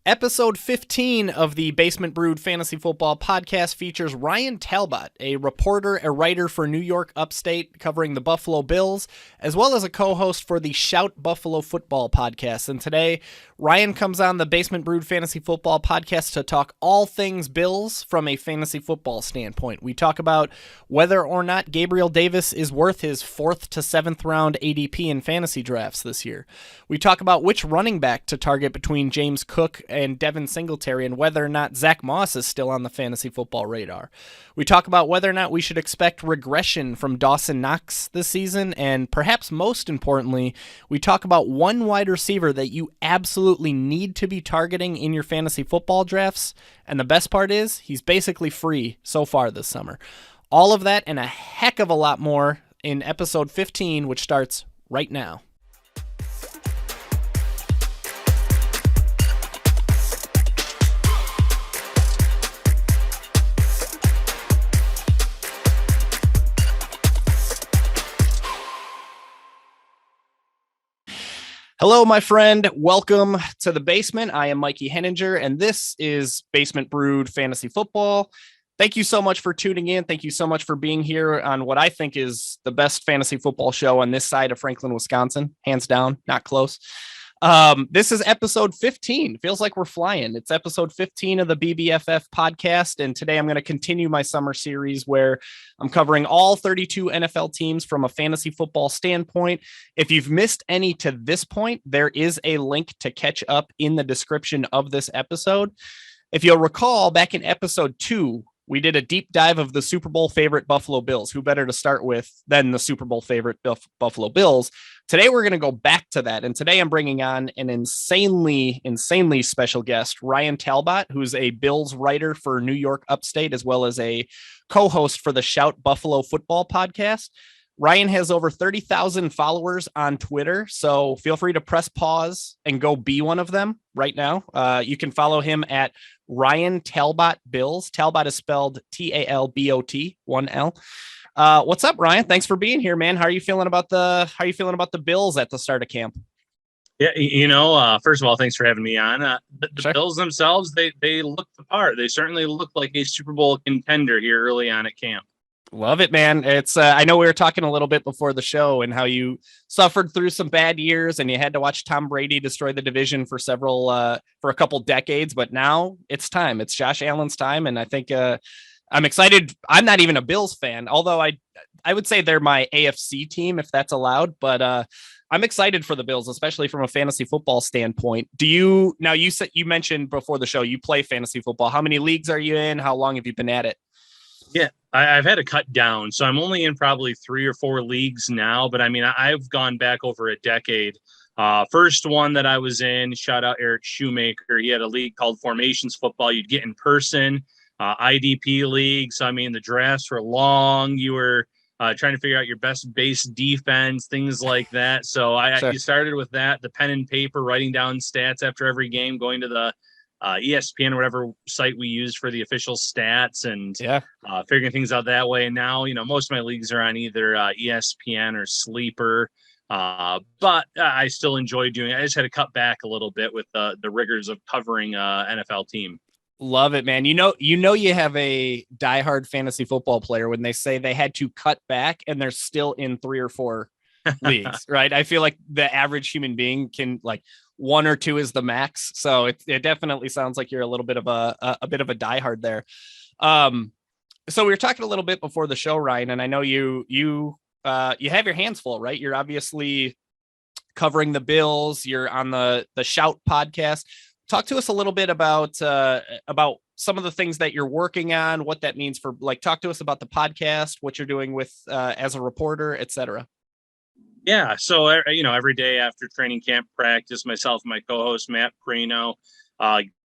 Episode 15 of the Basement Brewed Fantasy Football Podcast features Ryan Talbot, a reporter and writer for New York Upstate covering the Buffalo Bills, as well as a co-host for the Shout Buffalo Football Podcast. And today, Ryan comes on the Basement Brewed Fantasy Football Podcast to talk all things Bills from a fantasy football standpoint. We talk about whether or not Gabriel Davis is worth his 4th to 7th round ADP in fantasy drafts this year. We talk about which running back to target between James Cook and Devin Singletary and whether or not Zack Moss is still on the fantasy football radar. We talk about whether or not we should expect regression from Dawson Knox this season, and perhaps most importantly, we talk about one wide receiver that you absolutely need to be targeting in your fantasy football drafts, and the best part is he's basically free so far this summer. All of that and a heck of a lot more in episode 15, which starts right now. Hello, my friend. Welcome to the basement. I am Mikey Henninger, and this is Basement Brewed Fantasy Football. Thank you so much for tuning in. Thank you so much for being here on what I think is the best fantasy football show on this side of Franklin, Wisconsin. Hands down, not close. This is episode 15. Feels like we're flying. It's episode 15 of the BBFF podcast. And today I'm going to continue my summer series where I'm covering all 32 NFL teams from a fantasy football standpoint. If you've missed any to this point, there is a link to catch up in the description of this episode. If you'll recall, back in episode 2, we did a deep dive of the Super Bowl favorite Buffalo Bills. Who better to start with than the Super Bowl favorite Buffalo Bills? Today, we're going to go back to that. And today I'm bringing on an insanely special guest, Ryan Talbot, who's a Bills writer for New York Upstate, as well as a co-host for the Shout Buffalo Football Podcast. Ryan has over 30,000 followers on Twitter, so feel free to press pause and go be one of them right now. You can follow him at Ryan Talbot Bills. Talbot is spelled Talbot, 1 L. What's up, Ryan? Thanks for being here, man. How are you feeling about the Bills at the start of camp? Yeah, first of all, thanks for having me on. The Sure. Bills themselves, they look the part. They certainly look like a Super Bowl contender here early on at camp. Love it, man. It's I know we were talking a little bit before the show and how you suffered through some bad years and you had to watch Tom Brady destroy the division for a couple decades, but now it's time. It's Josh Allen's time, and I think I'm excited. I'm not even a Bills fan, although I would say they're my AFC team if that's allowed, but I'm excited for the Bills, especially from a fantasy football standpoint. You mentioned before the show you play fantasy football. How many leagues are you in? How long have you been at it? Yeah, I've had to cut down, so I'm only in probably 3 or 4 leagues now. But I mean, I've gone back over a decade. First one that I was in, shout out Eric Shoemaker. He had a league called Formations Football. You'd get in person, IDP league. So I mean, the drafts were long. You were trying to figure out your best base defense, things like that. So I started with that, the pen and paper, writing down stats after every game, going to the ESPN, whatever site we used for the official stats, and figuring things out that way. And now, most of my leagues are on either ESPN or Sleeper, but I still enjoy doing it. I just had to cut back a little bit with the rigors of covering NFL team. Love it, man. You know, have a diehard fantasy football player when they say they had to cut back and they're still in 3 or 4 leagues, right? I feel like the average human being can 1 or 2 is the max. So it definitely sounds like you're a little bit of a bit of a diehard there. So we were talking a little bit before the show, Ryan, and I know you have your hands full, right? You're obviously covering the Bills. You're on the Shout podcast. Talk to us a little bit about some of the things that you're working on, what that means for talk to us about the podcast, what you're doing with as a reporter, etc. Yeah. So, every day after training camp practice, myself and my co-host, Matt Prino,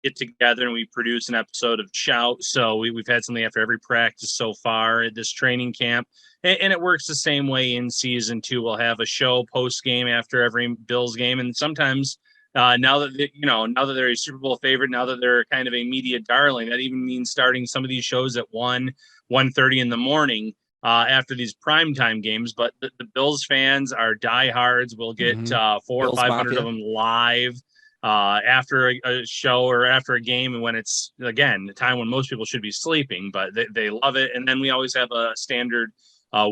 get together and we produce an episode of Shout. So we've had something after every practice so far at this training camp. And it works the same way in season 2. We'll have a show post game after every Bills game. And sometimes now that they're a Super Bowl favorite, now that they're kind of a media darling, that even means starting some of these shows at 1:30 in the morning. After these primetime games, but the Bills fans are diehards. We'll get 400 or 500 of them live after a show or after a game, and when it's, again, the time when most people should be sleeping, but they love it. And then we always have a standard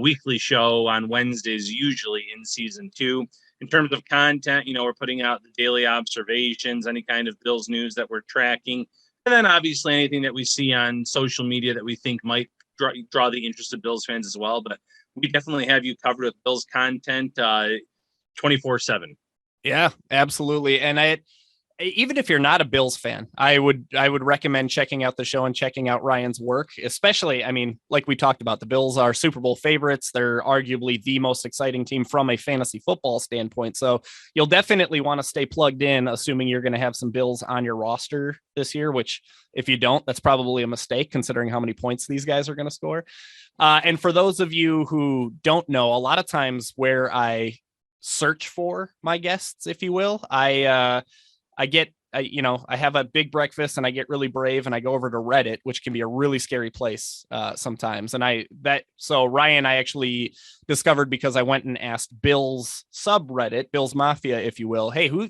weekly show on Wednesdays, usually in season 2. In terms of content, we're putting out the daily observations, any kind of Bills news that we're tracking, and then obviously anything that we see on social media that we think might draw the interest of Bills fans as well. But we definitely have you covered with Bills content 24/7. Yeah, absolutely. And even if you're not a Bills fan, I would recommend checking out the show and checking out Ryan's work, especially, like we talked about, the Bills are Super Bowl favorites. They're arguably the most exciting team from a fantasy football standpoint. So you'll definitely want to stay plugged in, assuming you're going to have some Bills on your roster this year, which if you don't, that's probably a mistake considering how many points these guys are going to score. And for those of you who don't know, a lot of times where I search for my guests, if you will, I have a big breakfast and I get really brave and I go over to Reddit, which can be a really scary place sometimes. And so Ryan, I actually discovered because I went and asked Bill's subreddit, Bill's Mafia, if you will, hey, who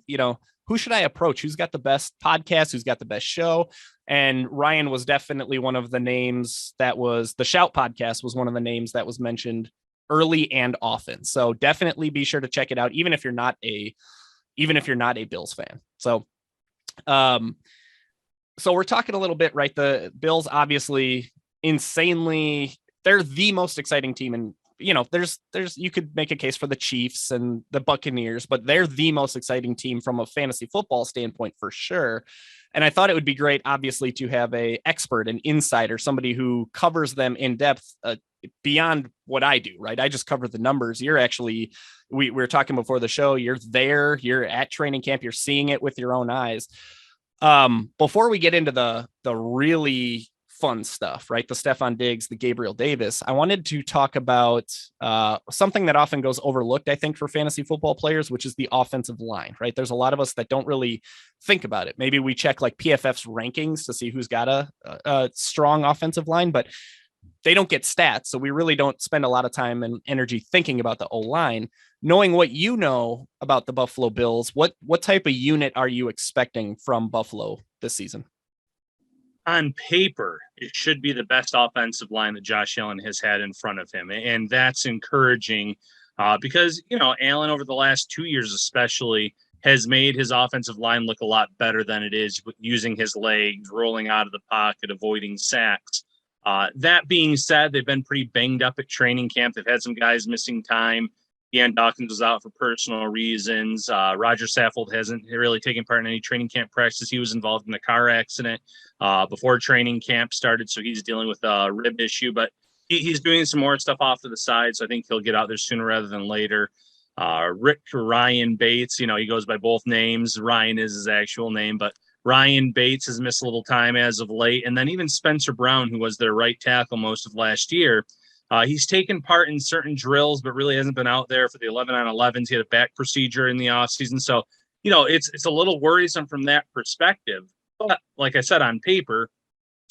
should I approach? Who's got the best podcast? Who's got the best show? And Ryan was definitely one of the names the Shout podcast was one of the names that was mentioned early and often. So definitely be sure to check it out, even if you're not a Bills fan. So we're talking a little bit, right? The Bills, obviously, insanely, they're the most exciting team. And, there's, you could make a case for the Chiefs and the Buccaneers, but they're the most exciting team from a fantasy football standpoint for sure. And I thought it would be great, obviously, to have an expert, an insider, somebody who covers them in depth beyond what I do, right? I just cover the numbers. You're actually, we were talking before the show, you're there, you're at training camp, you're seeing it with your own eyes. Before we get into the really fun stuff, right? The Stefon Diggs, the Gabriel Davis, I wanted to talk about something that often goes overlooked, I think, for fantasy football players, which is the offensive line, right? There's a lot of us that don't really think about it. Maybe we check like PFF's rankings to see who's got a strong offensive line, but they don't get stats. So we really don't spend a lot of time and energy thinking about the O-line. Knowing what you know about the Buffalo Bills, what type of unit are you expecting from Buffalo this season? On paper, it should be the best offensive line that Josh Allen has had in front of him. And that's encouraging because, Allen over the last 2 years especially has made his offensive line look a lot better than it is, using his legs, rolling out of the pocket, avoiding sacks. That being said, they've been pretty banged up at training camp. They've had some guys missing time. Dawson Knox was out for personal reasons. Roger Saffold hasn't really taken part in any training camp practices. He was involved in a car accident before training camp started, so he's dealing with a rib issue. But he's doing some more stuff off to the side, so I think he'll get out there sooner rather than later. Ryan Bates, he goes by both names. Ryan is his actual name, but Ryan Bates has missed a little time as of late. And then even Spencer Brown, who was their right tackle most of last year, he's taken part in certain drills, but really hasn't been out there for the 11-on-11s. He had a back procedure in the offseason. So, it's a little worrisome from that perspective. But like I said, on paper,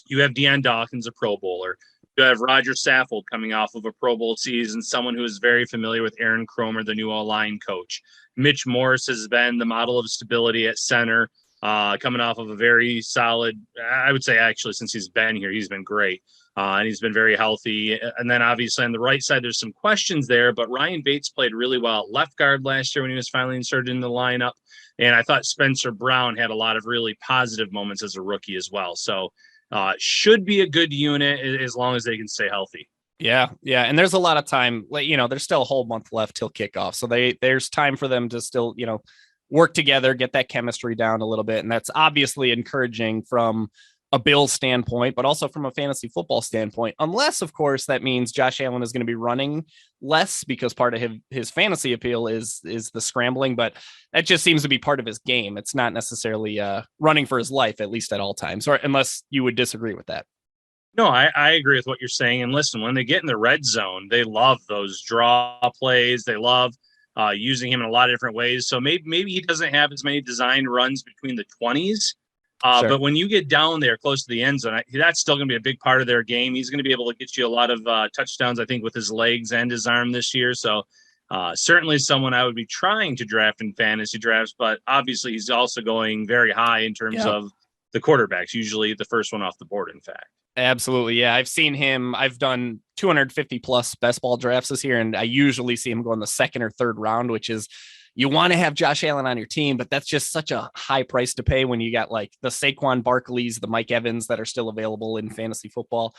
you have Deion Dawkins, a Pro Bowler. You have Roger Saffold coming off of a Pro Bowl season, someone who is very familiar with Aaron Kromer, the new O-line coach. Mitch Morse has been the model of stability at center, coming off of a very solid, I would say actually since he's been here, he's been great. And he's been very healthy. And then obviously on the right side, there's some questions there, but Ryan Bates played really well at left guard last year when he was finally inserted in the lineup. And I thought Spencer Brown had a lot of really positive moments as a rookie as well. So should be a good unit as long as they can stay healthy. Yeah. And there's a lot of time, there's still a whole month left till kickoff. So there's time for them to still, work together, get that chemistry down a little bit. And that's obviously encouraging from a Bills standpoint, but also from a fantasy football standpoint, unless of course that means Josh Allen is going to be running less because part of his fantasy appeal is the scrambling, but that just seems to be part of his game. It's not necessarily running for his life, at least at all times, or unless you would disagree with that. No, I agree with what you're saying. And listen, when they get in the red zone, they love those draw plays. They love using him in a lot of different ways. So maybe he doesn't have as many designed runs between the 20s. Sure. But when you get down there close to the end zone, that's still going to be a big part of their game. He's going to be able to get you a lot of touchdowns, I think, with his legs and his arm this year. So Certainly someone I would be trying to draft in fantasy drafts, but obviously he's also going very high in terms of the quarterbacks, usually the first one off the board, in fact. Absolutely. Yeah. I've seen him. I've done 250 plus best ball drafts this year, and I usually see him go in the second or third round, which is, you want to have Josh Allen on your team, but that's just such a high price to pay when you got like the Saquon Barkleys, the Mike Evans that are still available in fantasy football.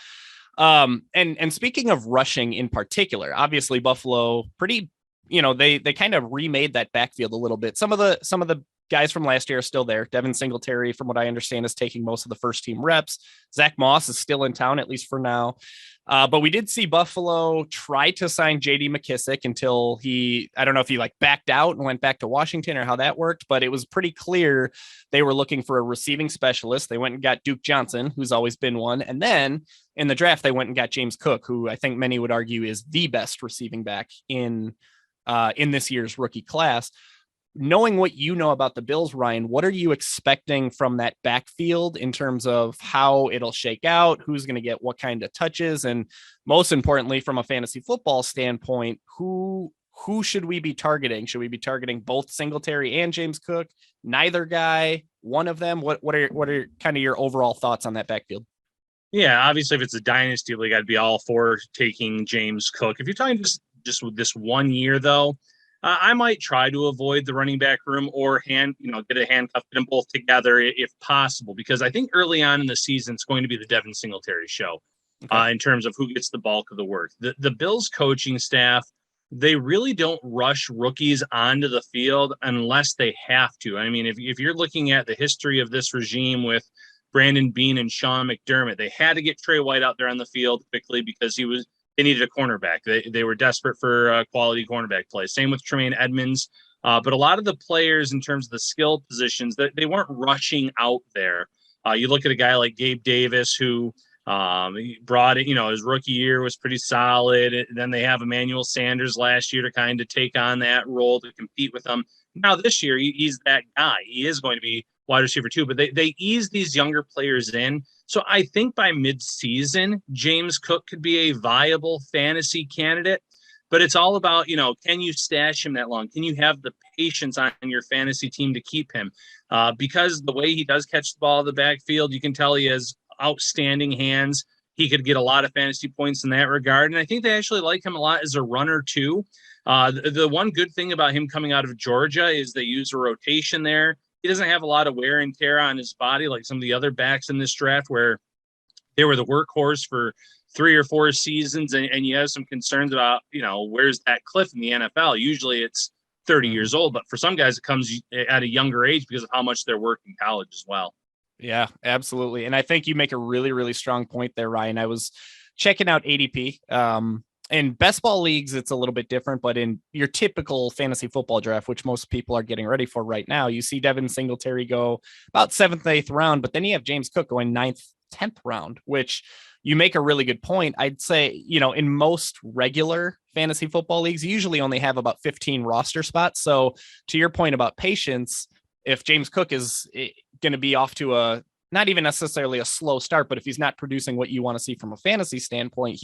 And speaking of rushing in particular, obviously Buffalo pretty, they kind of remade that backfield a little bit. Some of the guys from last year are still there. Devin Singletary, from what I understand, is taking most of the first team reps. Zack Moss is still in town, at least for now. But we did see Buffalo try to sign JD McKissick until I don't know if he like backed out and went back to Washington or how that worked, but it was pretty clear they were looking for a receiving specialist. They went and got Duke Johnson, who's always been one. And then in the draft, they went and got James Cook, who I think many would argue is the best receiving back in this year's rookie class. Knowing what you know about the Bills, Ryan, what are you expecting from that backfield in terms of how it'll shake out, who's going to get what kind of touches, and most importantly, from a fantasy football standpoint, who should we be targeting? Should we be targeting both Singletary and James Cook? Neither guy, one of them? What are kind of your overall thoughts on that backfield? Yeah, obviously, if it's a dynasty league, I'd be all for taking James Cook. If you're talking just with this 1 year, though, I might try to avoid the running back room or get a handcuff, get them both together if possible, because I think early on in the season, it's going to be the Devin Singletary show in terms of who gets the bulk of the work. The Bills coaching staff, they really don't rush rookies onto the field unless they have to. I mean, if you're looking at the history of this regime with Brandon Beane and Sean McDermott, they had to get Trey White out there on the field quickly because they needed a cornerback. They were desperate for quality cornerback play. Same with Tremaine Edmonds. But a lot of the players in terms of the skill positions, they weren't rushing out there. You look at a guy like Gabe Davis, who he brought it, his rookie year was pretty solid. And then they have Emmanuel Sanders last year to kind of take on that role to compete with them. Now this year, he's that guy. He is going to be wide receiver too, but they ease these younger players in. So I think by mid-season, James Cook could be a viable fantasy candidate, but it's all about, can you stash him that long? Can you have the patience on your fantasy team to keep him? Because the way he does catch the ball in the backfield, you can tell he has outstanding hands. He could get a lot of fantasy points in that regard. And I think they actually like him a lot as a runner too. The one good thing about him coming out of Georgia is they use a rotation there. He doesn't have a lot of wear and tear on his body like some of the other backs in this draft where they were the workhorse for 3 or 4 seasons. And you have some concerns about, where's that cliff in the NFL? Usually it's 30 years old, but for some guys, it comes at a younger age because of how much they're working college as well. Yeah, absolutely. And I think you make a really, really strong point there, Ryan. I was checking out ADP. In best ball leagues, it's a little bit different, but in your typical fantasy football draft, which most people are getting ready for right now, you see Devin Singletary go about 7th, 8th round, but then you have James Cook going 9th, 10th round, which you make a really good point. I'd say, in most regular fantasy football leagues, you usually only have about 15 roster spots. So to your point about patience, if James Cook is going to be off to not even necessarily a slow start, but if he's not producing what you want to see from a fantasy standpoint,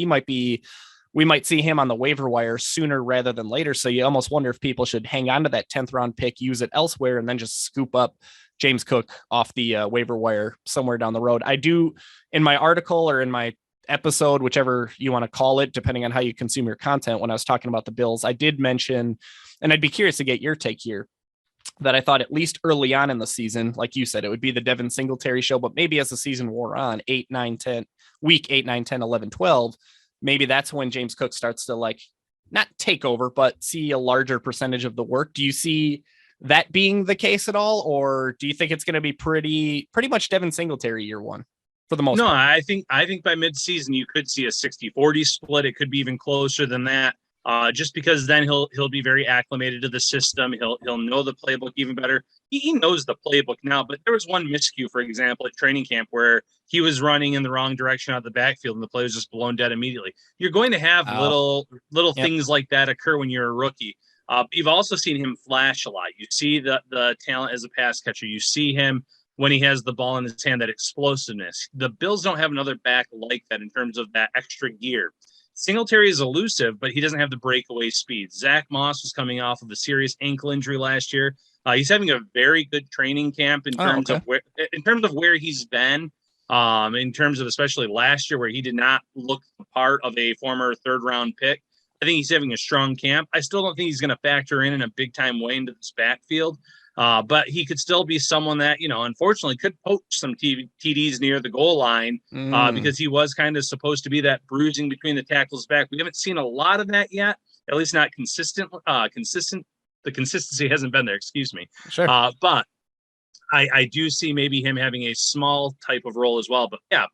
we might see him on the waiver wire sooner rather than later. So you almost wonder if people should hang on to that 10th round pick, use it elsewhere, and then just scoop up James Cook off the waiver wire somewhere down the road. I do, in my article or in my episode, whichever you want to call it, depending on how you consume your content, when I was talking about the Bills, I did mention, and I'd be curious to get your take here, that I thought at least early on in the season, like you said, it would be the Devin Singletary show, but maybe as the season wore on, week 8, 9, 10, 11, 12, maybe that's when James Cook starts to not take over, but see a larger percentage of the work. Do you see that being the case at all? Or do you think it's going to be pretty much Devin Singletary year one for the most part? I think by mid-season, you could see a 60-40 split. It could be even closer than that. Just because then he'll be very acclimated to the system. He'll know the playbook even better. He knows the playbook now, but there was one miscue, for example, at training camp where he was running in the wrong direction out of the backfield and the play was just blown dead immediately. You're going to have little things like that occur when you're a rookie. You've also seen him flash a lot. You see the talent as a pass catcher. You see him when he has the ball in his hand, that explosiveness. The Bills don't have another back like that in terms of that extra gear. Singletary is elusive, but he doesn't have the breakaway speed. Zack Moss was coming off of a serious ankle injury last year. He's having a very good training camp in terms of where he's been. In terms of especially last year where he did not look the part of a former third-round pick. I think he's having a strong camp. I still don't think he's going to factor in a big-time way into this backfield, but he could still be someone that, unfortunately could poach some TDs near the goal line because he was kind of supposed to be that bruising between the tackles back. We haven't seen a lot of that yet, at least not consistent. The consistency hasn't been there, excuse me. Sure. But I do see maybe him having a small type of role as well. But yeah,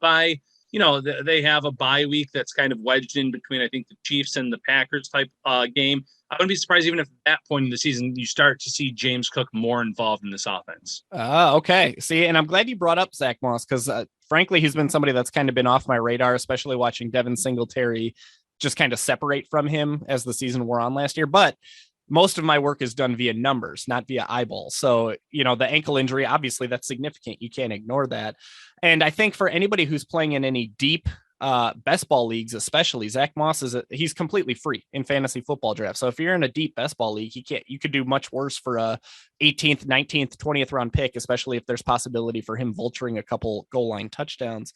they have a bye week that's kind of wedged in between, I think, the Chiefs and the Packers type game. I wouldn't be surprised even if at that point in the season you start to see James Cook more involved in this offense. Okay. See, and I'm glad you brought up Zack Moss because frankly, he's been somebody that's kind of been off my radar, especially watching Devin Singletary just kind of separate from him as the season wore on last year. But most of my work is done via numbers, not via eyeballs. So, the ankle injury, obviously that's significant. You can't ignore that. And I think for anybody who's playing in any deep best ball leagues, especially Zack Moss he's completely free in fantasy football draft. So if you're in a deep best ball league, you could do much worse for a 18th, 19th, 20th round pick, especially if there's possibility for him vulturing a couple goal line touchdowns.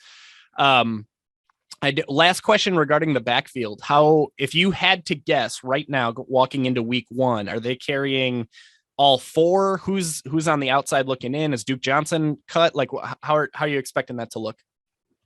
Last question regarding the backfield. If you had to guess right now, walking into week 1, are they carrying all 4? Who's on the outside looking in? Is Duke Johnson cut? Like, how are you expecting that to look?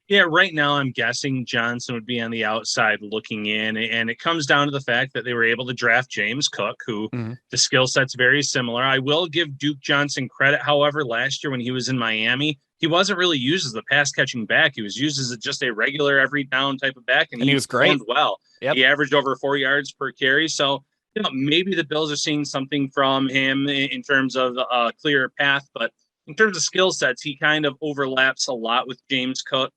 Yeah, right now I'm guessing Johnson would be on the outside looking in, and it comes down to the fact that they were able to draft James Cook, who the skill set's very similar. I will give Duke Johnson credit, however, last year when he was in Miami, he wasn't really used as the pass catching back. He was used as just a regular every down type of back, and he was great. Well, yep. He averaged over 4 yards per carry. So, maybe the Bills are seeing something from him in terms of a clearer path, but in terms of skill sets, he kind of overlaps a lot with James Cook.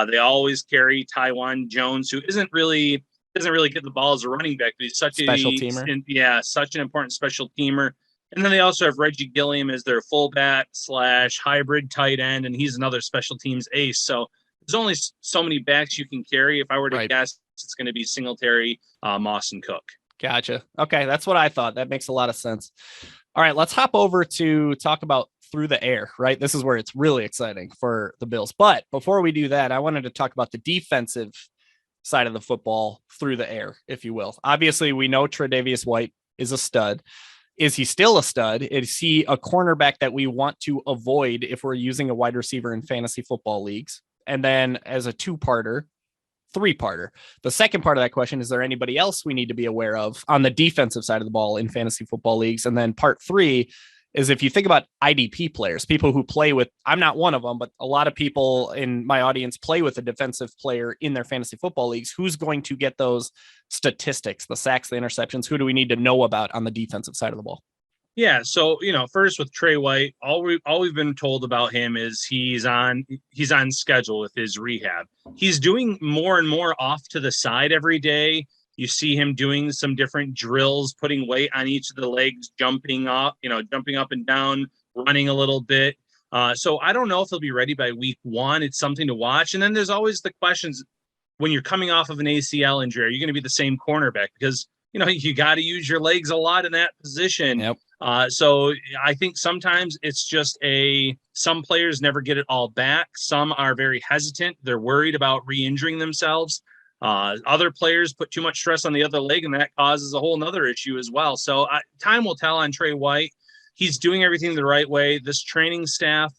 They always carry Tywan Jones, who doesn't really get the ball as a running back, but he's such special teamer. Such an important special teamer. And then they also have Reggie Gilliam as their fullback / hybrid tight end, and he's another special teams ace. So there's only so many backs you can carry. If I were to guess, it's going to be Singletary, Moss, and Cook. Gotcha. Okay, that's what I thought. That makes a lot of sense. All right, let's hop over to talk about through the air, right? This is where it's really exciting for the Bills. But before we do that, I wanted to talk about the defensive side of the football through the air, if you will. Obviously, we know Tre'Davious White is a stud. Is he still a stud? Is he a cornerback that we want to avoid if we're using a wide receiver in fantasy football leagues? And then as a 2-parter, 3-parter. The second part of that question, is there anybody else we need to be aware of on the defensive side of the ball in fantasy football leagues? And then part 3 is if you think about IDP players, people who play with, I'm not one of them, but a lot of people in my audience play with a defensive player in their fantasy football leagues. Who's going to get those statistics, the sacks, the interceptions? Who do we need to know about on the defensive side of the ball? Yeah. So, first with Trey White, all we've been told about him is he's on schedule with his rehab. He's doing more and more off to the side every day. You see him doing some different drills, putting weight on each of the legs, jumping up and down, running a little bit. So I don't know if he'll be ready by week 1. It's something to watch. And then there's always the questions when you're coming off of an ACL injury, are you going to be the same cornerback? Because, you got to use your legs a lot in that position. Yep. So I think sometimes it's just some players never get it all back. Some are very hesitant. They're worried about re-injuring themselves. Other players put too much stress on the other leg, and that causes a whole nother issue as well. So time will tell on Trey White. He's doing everything the right way. This training staff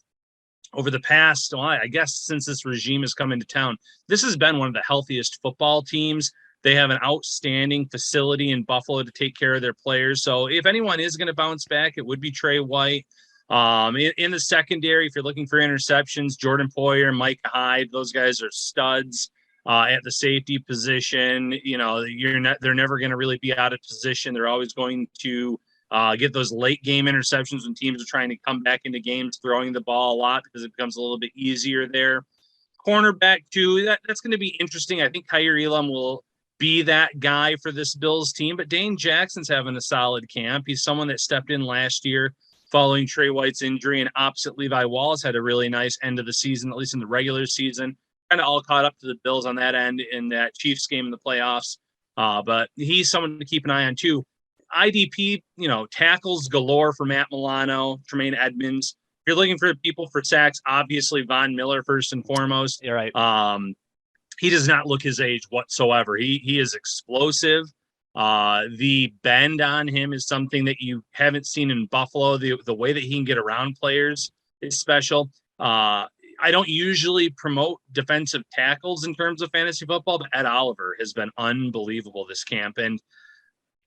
over the past, I guess since this regime has come into town, this has been one of the healthiest football teams. They have an outstanding facility in Buffalo to take care of their players. So if anyone is going to bounce back, it would be Trey White. In the secondary, if you're looking for interceptions, Jordan Poyer, Micah Hyde, those guys are studs. At the safety position, they're never going to really be out of position. They're always going to get those late game interceptions when teams are trying to come back into games, throwing the ball a lot because it becomes a little bit easier there. Cornerback too, that's going to be interesting. I think Kaiir Elam will be that guy for this Bills team, but Dane Jackson's having a solid camp. He's someone that stepped in last year following Trey White's injury, and opposite Levi Wallace had a really nice end of the season, at least in the regular season. kind of all caught up to the Bills on that end in that Chiefs game in the playoffs. But he's someone to keep an eye on too. IDP, tackles galore for Matt Milano, Tremaine Edmonds. If you're looking for people for sacks, obviously Von Miller first and foremost. You're right. He does not look his age whatsoever. He is explosive. The bend on him is something that you haven't seen in Buffalo. The way that he can get around players is special. I don't usually promote defensive tackles in terms of fantasy football, but Ed Oliver has been unbelievable this camp. And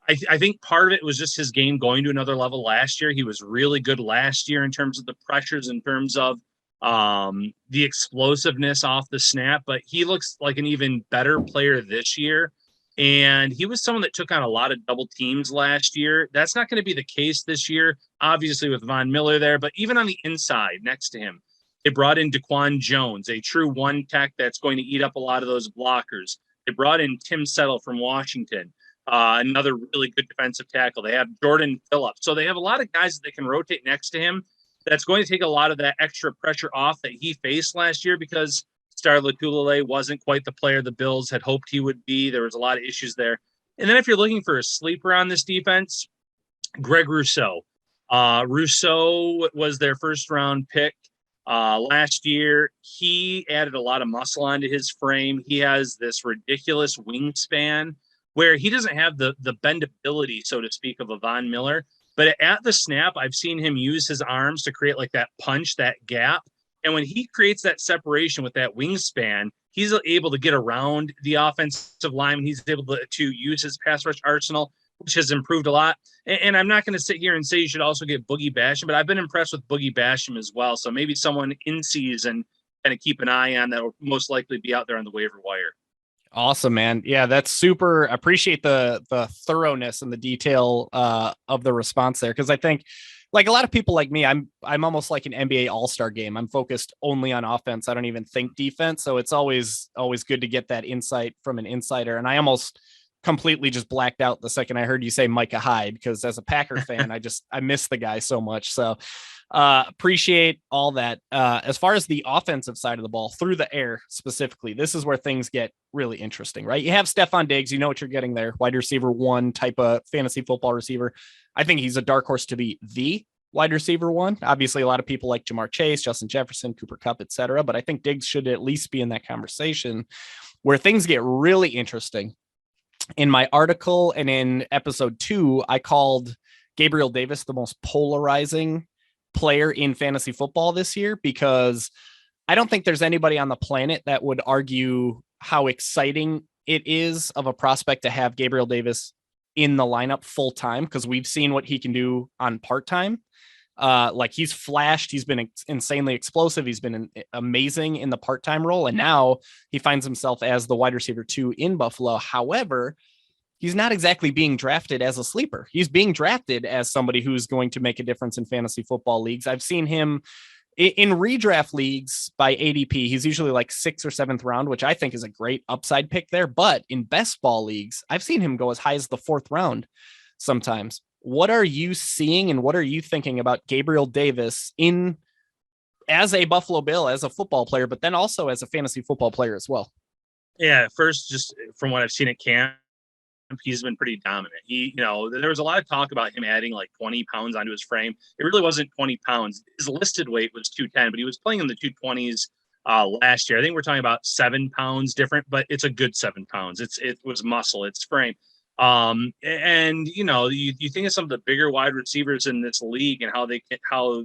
I think part of it was just his game going to another level last year. He was really good last year in terms of the pressures, in terms of the explosiveness off the snap, but he looks like an even better player this year. And he was someone that took on a lot of double teams last year. That's not going to be the case this year, obviously with Von Miller there, but even on the inside next to him, they brought in Daquan Jones, a true one tech that's going to eat up a lot of those blockers. They brought in Tim Settle from Washington, another really good defensive tackle. They have Jordan Phillips. So they have a lot of guys that they can rotate next to him. That's going to take a lot of that extra pressure off that he faced last year, because Star Lotulelei wasn't quite the player the Bills had hoped he would be. There was a lot of issues there. And then if you're looking for a sleeper on this defense, Greg Rousseau. Rousseau was their first round pick last year. He added a lot of muscle onto his frame. He has this ridiculous wingspan where he doesn't have the bendability, so to speak, of a Von Miller. But at the snap, I've seen him use his arms to create like that punch, that gap. And when he creates that separation with that wingspan, he's able to get around the offensive line. He's able to use his pass rush arsenal, which has improved a lot. And I'm not going to sit here and say you should also get Boogie Basham, but I've been impressed with Boogie Basham as well. So maybe someone in season kind of keep an eye on that will most likely be out there on the waiver wire. Awesome, man. Yeah, that's super. Appreciate the thoroughness and the detail of the response there. Cause I think like a lot of people like me, I'm almost like an NBA all-star game. I'm focused only on offense. I don't even think defense. So it's always good to get that insight from an insider. And I almost completely just blacked out the second I heard you say Micah Hyde, because as a Packer fan, I miss the guy so much. So appreciate all that. As far as the offensive side of the ball through the air specifically, this is where things get really interesting, right? You have Stephon Diggs, you know what you're getting there, wide receiver one type of fantasy football receiver. I think he's a dark horse to be the wide receiver one. Obviously, a lot of people like Jamar Chase, Justin Jefferson, Cooper Kupp, etc. But I think Diggs should at least be in that conversation. Where things get really interesting, in my article and in episode 2, I called Gabriel Davis the most polarizing player in fantasy football this year, because I don't think there's anybody on the planet that would argue how exciting it is of a prospect to have Gabriel Davis in the lineup full time, because we've seen what he can do on part time. Like he's flashed, he's been insanely explosive. He's been amazing in the part-time role. And now he finds himself as the wide receiver 2 in Buffalo. However, he's not exactly being drafted as a sleeper. He's being drafted as somebody who's going to make a difference in fantasy football leagues. I've seen him in redraft leagues by ADP. He's usually like 6th or 7th round, which I think is a great upside pick there. But in best ball leagues, I've seen him go as high as the 4th round sometimes. What are you seeing and what are you thinking about Gabriel Davis as a Buffalo Bill, as a football player, but then also as a fantasy football player as well? Yeah, first, just from what I've seen at camp, he's been pretty dominant. There was a lot of talk about him adding like 20 pounds onto his frame. It really wasn't 20 pounds. His listed weight was 210, but he was playing in the 220s last year. I think we're talking about 7 pounds different, but it's a good 7 pounds. It was muscle, it's frame. And you think of some of the bigger wide receivers in this league and how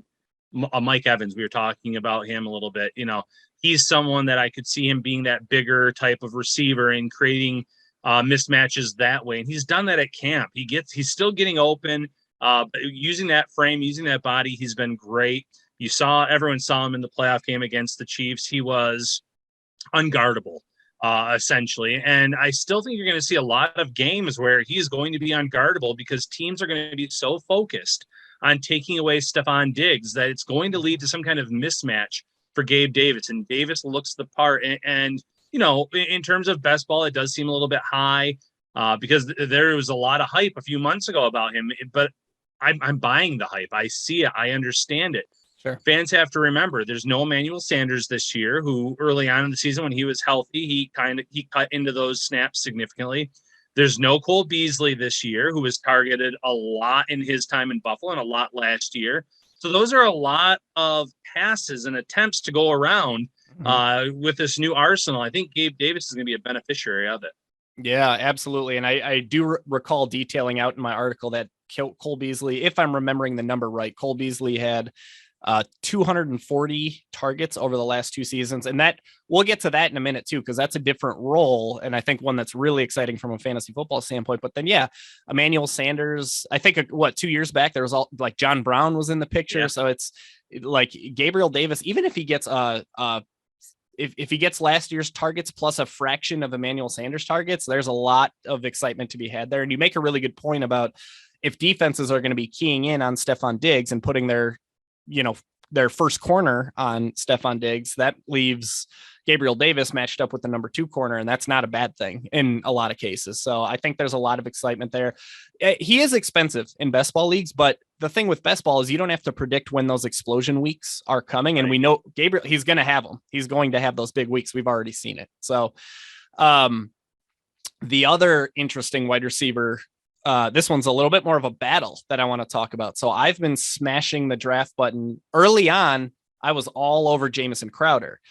Mike Evans, we were talking about him a little bit, he's someone that I could see him being that bigger type of receiver and creating mismatches that way. And he's done that at camp. He's still getting open, using that frame, using that body. He's been great. Everyone saw him in the playoff game against the Chiefs. He was unguardable. Essentially. And I still think you're going to see a lot of games where he's going to be unguardable because teams are going to be so focused on taking away Stephon Diggs that it's going to lead to some kind of mismatch for Gabe Davis. And Davis looks the part. And in terms of best ball, it does seem a little bit high because there was a lot of hype a few months ago about him. But I'm buying the hype. I see it. I understand it. Sure. Fans have to remember there's no Emmanuel Sanders this year, who early on in the season when he was healthy, he cut into those snaps significantly. There's no Cole Beasley this year, who was targeted a lot in his time in Buffalo and a lot last year. So those are a lot of passes and attempts to go around with this new arsenal. I think Gabe Davis is going to be a beneficiary of it. Yeah, absolutely. And I do recall detailing out in my article that Cole Beasley, if I'm remembering the number right, Cole Beasley had 240 targets over the last 2 seasons. And that we'll get to that in a minute too, because that's a different role. And I think one that's really exciting from a fantasy football standpoint. But then, yeah, Emmanuel Sanders, I think 2 years back, there was all like John Brown was in the picture. Yeah. So it's like Gabriel Davis, even if he gets if he gets last year's targets plus a fraction of Emmanuel Sanders targets, there's a lot of excitement to be had there. And you make a really good point about if defenses are going to be keying in on Stefon Diggs and putting their first corner on Stefon Diggs, that leaves Gabriel Davis matched up with the number 2 corner. And that's not a bad thing in a lot of cases. So I think there's a lot of excitement there. He is expensive in best ball leagues, but the thing with best ball is you don't have to predict when those explosion weeks are coming. Right. And we know Gabriel, he's going to have them. He's going to have those big weeks. We've already seen it. So the other interesting wide receiver, this one's a little bit more of a battle that I want to talk about. So I've been smashing the draft button early on. I was all over Jamison Crowder.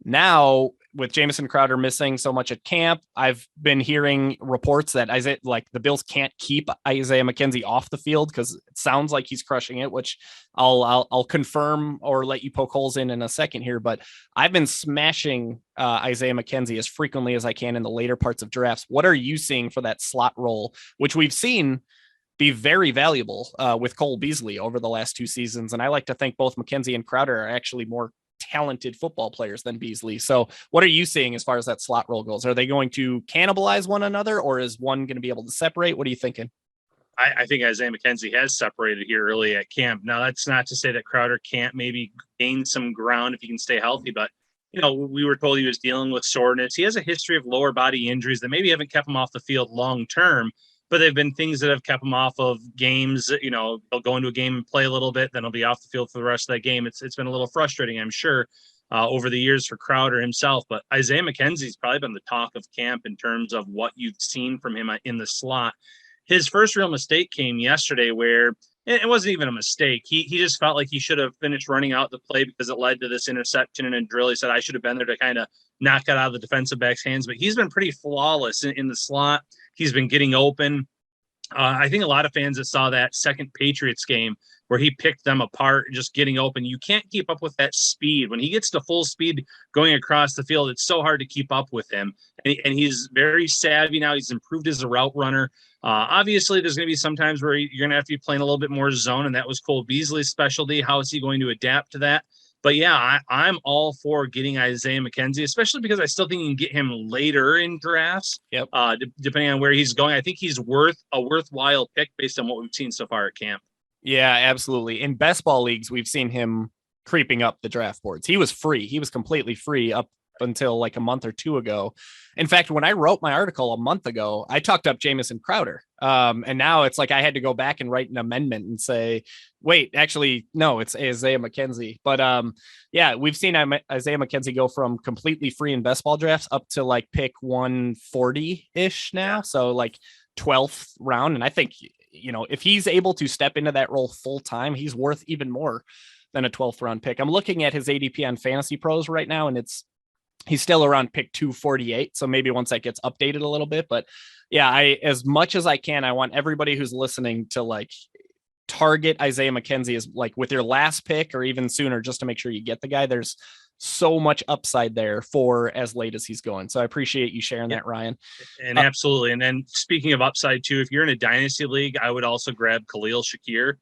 Now with Jamison Crowder missing so much at camp, I've been hearing reports that the Bills can't keep Isaiah McKenzie off the field because it sounds like he's crushing it, which I'll confirm or let you poke holes in a second here. But I've been smashing Isaiah McKenzie as frequently as I can in the later parts of drafts. What are you seeing for that slot role, which we've seen be very valuable with Cole Beasley over the last 2 seasons? And I like to think both McKenzie and Crowder are actually more talented football players than Beasley. So what are you seeing as far as that slot role goes? Are they going to cannibalize one another, or is one going to be able to separate? What are you thinking? I think Isaiah McKenzie has separated here early at camp. Now, that's not to say that Crowder can't maybe gain some ground if he can stay healthy, but we were told he was dealing with soreness. He has a history of lower body injuries that maybe haven't kept him off the field long term, but they've been things that have kept him off of games. He'll go into a game and play a little bit, then he'll be off the field for the rest of that game. It's been a little frustrating, I'm sure, over the years for Crowder himself. But Isaiah McKenzie's probably been the talk of camp in terms of what you've seen from him in the slot. His first real mistake came yesterday where it wasn't even a mistake. He just felt like he should have finished running out the play because it led to this interception and a drill. He said, I should have been there to kind of knock it out of the defensive back's hands. But he's been pretty flawless in the slot. He's been getting open. I think a lot of fans that saw that second Patriots game where he picked them apart, just getting open. You can't keep up with that speed. When he gets to full speed going across the field, it's so hard to keep up with him. And he's very savvy now. He's improved as a route runner. Obviously, there's going to be some times where you're going to have to be playing a little bit more zone, and that was Cole Beasley's specialty. How is he going to adapt to that? But yeah, I'm all for getting Isaiah McKenzie, especially because I still think you can get him later in drafts. Yep. Depending on where he's going. I think he's worth a worthwhile pick based on what we've seen so far at camp. Yeah, absolutely. In best ball leagues, we've seen him creeping up the draft boards. He was free. He was completely free up until like a month or 2 ago. In fact, when I wrote my article a month ago, I talked up Jamison Crowder. And now it's like I had to go back and write an amendment and say, wait, actually, no, it's Isaiah McKenzie. But yeah, we've seen Isaiah McKenzie go from completely free in best ball drafts up to like pick 140-ish now. Yeah. So like 12th round. And I think, if he's able to step into that role full time, he's worth even more than a 12th round pick. I'm looking at his ADP on Fantasy Pros right now, and he's still around pick 248. So maybe once that gets updated a little bit, but yeah, as much as I can, I want everybody who's listening to like target Isaiah McKenzie as like with your last pick or even sooner, just to make sure you get the guy. There's so much upside there for as late as he's going. So I appreciate you sharing that, Ryan. And absolutely. And then speaking of upside too, if you're in a dynasty league, I would also grab Khalil Shakir.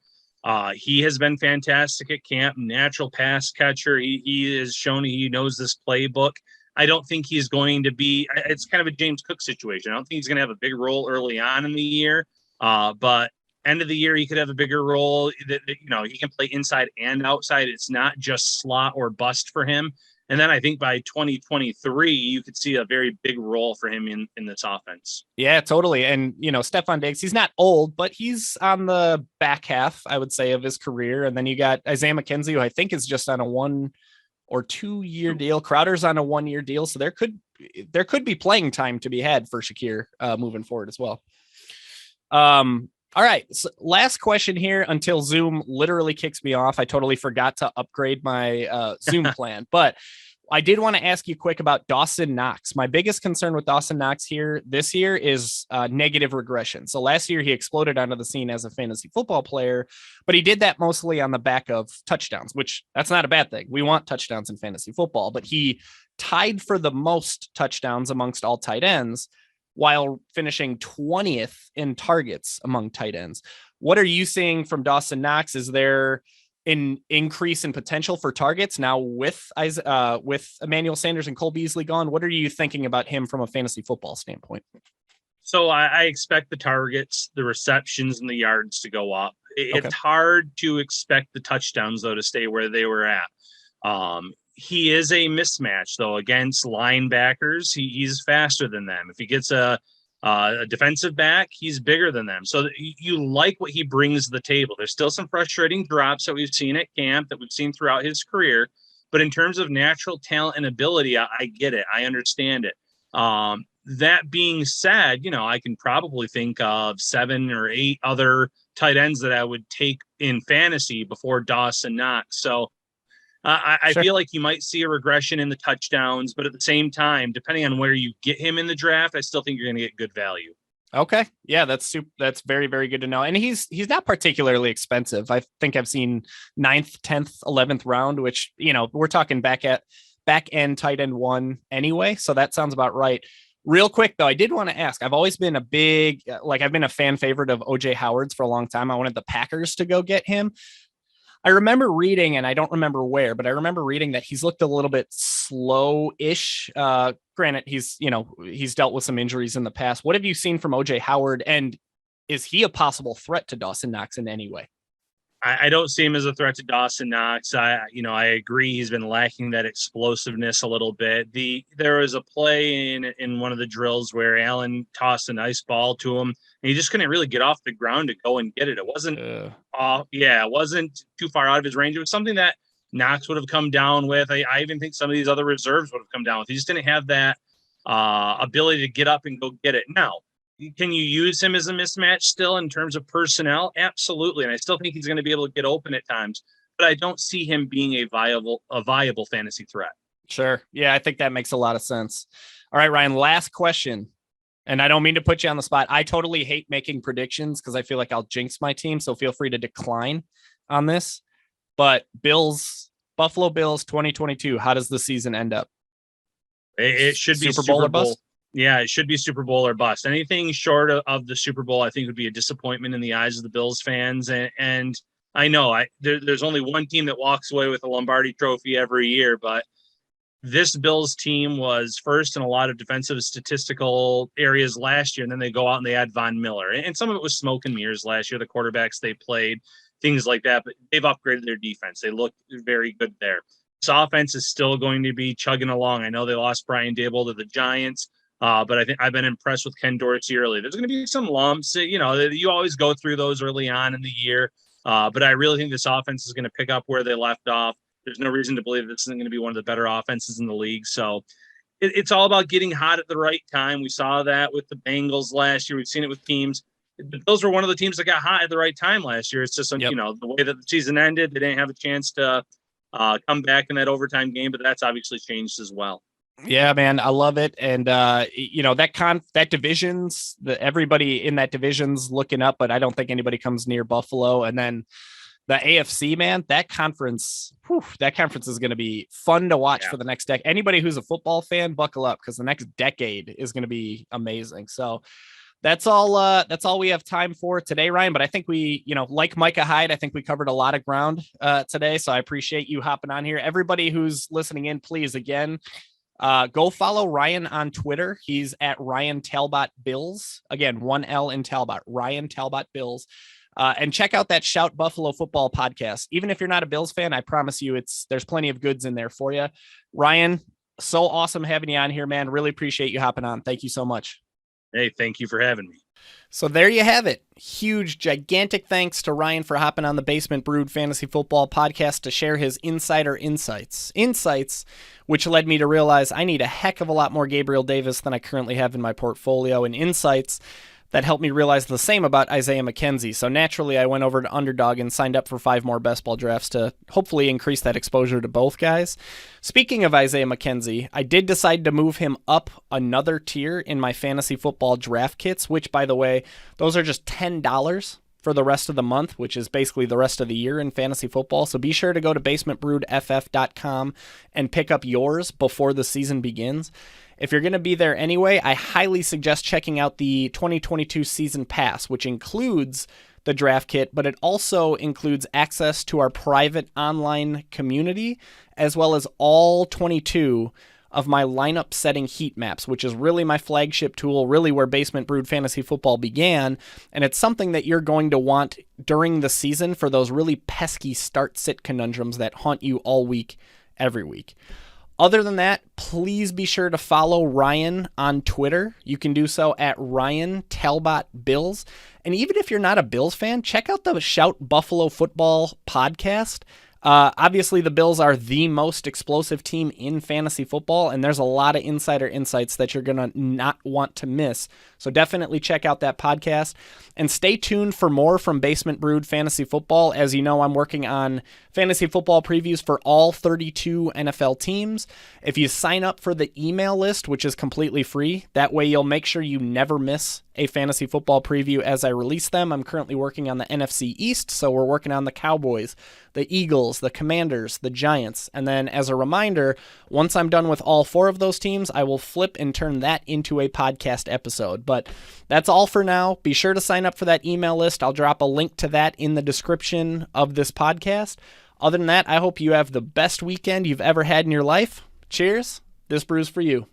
He has been fantastic at camp, natural pass catcher. He has shown he knows this playbook. I don't think he's going to be, it's kind of a James Cook situation. I don't think he's going to have a big role early on in the year, but end of the year, he could have a bigger role. He can play inside and outside. It's not just slot or bust for him. And then I think by 2023, you could see a very big role for him in this offense. Yeah, totally. And, Stephon Diggs, he's not old, but he's on the back half, I would say, of his career. And then you got Isaiah McKenzie, who I think is just on a 1 or 2 year deal. Crowder's on a 1 year deal. So there could be playing time to be had for Shakir moving forward as well. All right. So last question here until Zoom literally kicks me off. I totally forgot to upgrade my Zoom plan, but I did want to ask you quick about Dawson Knox. My biggest concern with Dawson Knox this year is negative regression. So last year he exploded onto the scene as a fantasy football player, but he did that mostly on the back of touchdowns, which that's not a bad thing. We want touchdowns in fantasy football, but he tied for the most touchdowns amongst all tight ends, while finishing 20th in targets among tight ends. What are you seeing from Dawson Knox? Is there an increase in potential for targets now with Emmanuel Sanders and Cole Beasley gone? What are you thinking about him from a fantasy football standpoint? So I expect the targets, the receptions, and the yards to go up. It's hard to expect the touchdowns, though, to stay where they were at. He is a mismatch, though, against linebackers. He's faster than them. If he gets a defensive back, he's bigger than them. So you like what he brings to the table. There's still some frustrating drops that we've seen at camp, that we've seen throughout his career. But in terms of natural talent and ability, I get it. I understand it. That being said, I can probably think of 7 or 8 other tight ends that I would take in fantasy before Dawson Knox. So I feel like you might see a regression in the touchdowns, but at the same time, depending on where you get him in the draft, I still think you're going to get good value. Okay. Yeah, that's very, very good to know. And he's not particularly expensive. I think I've seen 9th, 10th, 11th round, which, we're talking back end tight end 1 anyway. So that sounds about right. Real quick, though, I did want to ask, I've always been I've been a fan favorite of OJ Howard's for a long time. I wanted the Packers to go get him. I remember reading, and I don't remember where, but I remember reading that he's looked a little bit slow-ish. Granted, he's dealt with some injuries in the past. What have you seen from OJ Howard, and is he a possible threat to Dawson Knox in any way? I don't see him as a threat to Dawson Knox. I agree he's been lacking that explosiveness a little bit. There was a play in one of the drills where Allen tossed a nice ball to him, and he just couldn't really get off the ground to go and get it. It wasn't it wasn't too far out of his range. It was something that Knox would have come down with. I even think some of these other reserves would have come down with. He just didn't have that ability to get up and go get it. Now, can you use him as a mismatch still in terms of personnel? Absolutely. And I still think he's going to be able to get open at times, but I don't see him being a viable fantasy threat. Sure. Yeah, I think that makes a lot of sense. All right, Ryan, last question. And I don't mean to put you on the spot. I totally hate making predictions because I feel like I'll jinx my team. So feel free to decline on this. But Buffalo Bills 2022, how does the season end up? It should be Super Bowl or bust? Yeah, it should be Super Bowl or bust. Anything short of the Super Bowl, I think, would be a disappointment in the eyes of the Bills fans. And I know there's only one team that walks away with a Lombardi trophy every year, but this Bills team was first in a lot of defensive statistical areas last year, and then they go out and they add Von Miller. And some of it was smoke and mirrors last year, the quarterbacks they played, things like that. But they've upgraded their defense. They look very good there. This offense is still going to be chugging along. I know they lost Brian Daboll to the Giants. But I think I've been impressed with Ken Dorsey early. There's going to be some lumps, you always go through those early on in the year. But I really think this offense is going to pick up where they left off. There's no reason to believe this isn't going to be one of the better offenses in the league. So it's all about getting hot at the right time. We saw that with the Bengals last year. We've seen it with teams. Those were one of the teams that got hot at the right time last year. It's just, the way that the season ended, they didn't have a chance to come back in that overtime game, but that's obviously changed as well. Yeah, man, I love it. And, that division's everybody in that division's looking up, but I don't think anybody comes near Buffalo. And then the AFC, man, that conference is going to be fun to watch for the next decade. Anybody who's a football fan, buckle up because the next decade is going to be amazing. So that's all we have time for today, Ryan. But I think we, like Micah Hyde, I think we covered a lot of ground today. So I appreciate you hopping on here. Everybody who's listening in, please, again, go follow Ryan on Twitter. He's at Ryan Talbot Bills. Again, 1 L in Talbot, Ryan Talbot Bills. And check out that Shout Buffalo Football podcast. Even if you're not a Bills fan, I promise you there's plenty of goods in there for you. Ryan, so awesome having you on here, man. Really appreciate you hopping on. Thank you so much. Hey, thank you for having me. So there you have it. Huge, gigantic thanks to Ryan for hopping on the Basement Brewed Fantasy Football podcast to share his insider insights. Insights which led me to realize I need a heck of a lot more Gabriel Davis than I currently have in my portfolio, and insights that helped me realize the same about Isaiah McKenzie. So naturally, I went over to Underdog and signed up for 5 more best ball drafts to hopefully increase that exposure to both guys. Speaking of Isaiah McKenzie, I did decide to move him up another tier in my fantasy football draft kits, which, by the way, those are just $10 for the rest of the month, which is basically the rest of the year in fantasy football. So be sure to go to basementbrewedff.com and pick up yours before the season begins. If you're going to be there anyway, I highly suggest checking out the 2022 season pass, which includes the draft kit, but it also includes access to our private online community, as well as all 22 of my lineup setting heat maps, which is really my flagship tool, really where Basement Brewed Fantasy Football began. And it's something that you're going to want during the season for those really pesky start-sit conundrums that haunt you all week, every week. Other than that, please be sure to follow Ryan on Twitter. You can do so at Ryan Talbot Bills. And even if you're not a Bills fan, check out the Shout Buffalo Football podcast. Obviously, the Bills are the most explosive team in fantasy football, and there's a lot of insider insights that you're going to not want to miss. So definitely check out that podcast. And stay tuned for more from Basement Brewed Fantasy Football. As you know, I'm working on fantasy football previews for all 32 NFL teams. If you sign up for the email list, which is completely free, that way you'll make sure you never miss a fantasy football preview as I release them. I'm currently working on the NFC East, so we're working on the Cowboys, the Eagles, the Commanders, the Giants. And then as a reminder, once I'm done with all 4 of those teams, I will flip and turn that into a podcast episode. But that's all for now. Be sure to sign up for that email list. I'll drop a link to that in the description of this podcast. Other than that, I hope you have the best weekend you've ever had in your life. Cheers. This brew's for you.